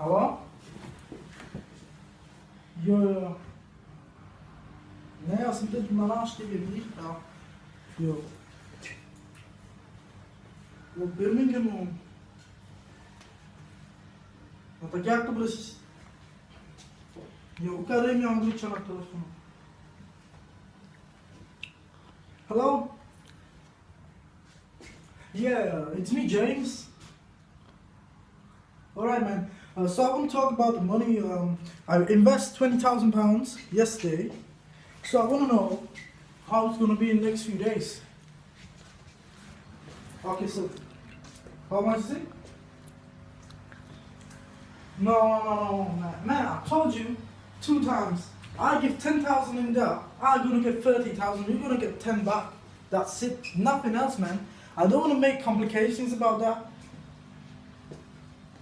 Hallå? Jo. Nee, als een dit maar aansteken niet. Ja. Jo. Wat Birmingham om? Want jak to bude Jo, ukradej mi angličan na telefonu. Hello? Yeah, it's me, James. Alright, man. So I want to talk about the money. I invest £20,000 yesterday. So I want to know how it's going to be in the next few days. Okay, so how much is it? No, man. I told you 2 times. I give 10,000 in there. I'm gonna get 30,000. You're gonna get 10 back. That's it. Nothing else, man. I don't want to make complications about that.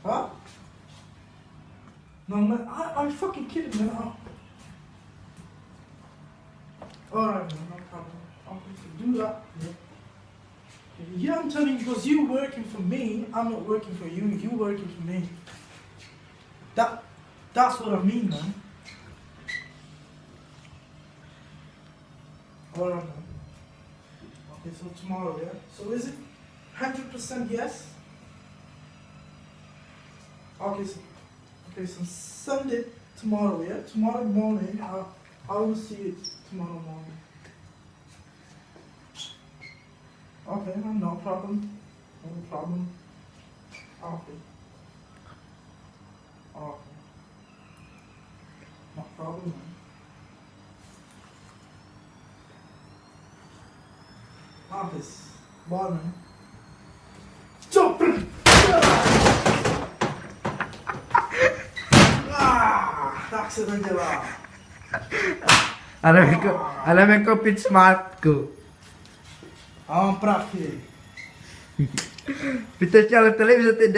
Huh? No, man. I'm fucking kidding, man. Alright, man. No problem. Okay, do that. Yeah, I'm telling you, because you working for me, I'm not working for you. You working for me. That's what I mean, man. Alright, man. Okay, so tomorrow, yeah? So is it 100% yes? Okay, so Sunday, tomorrow, yeah? Tomorrow morning, I will see it tomorrow morning. Okay, man, no problem. No problem. Okay. Okay. No problem, man. Office. Ball, man. Jump! Accident lah. Alam ko pitch smart ko. Praktik. Kita cakap tadi bisa tidak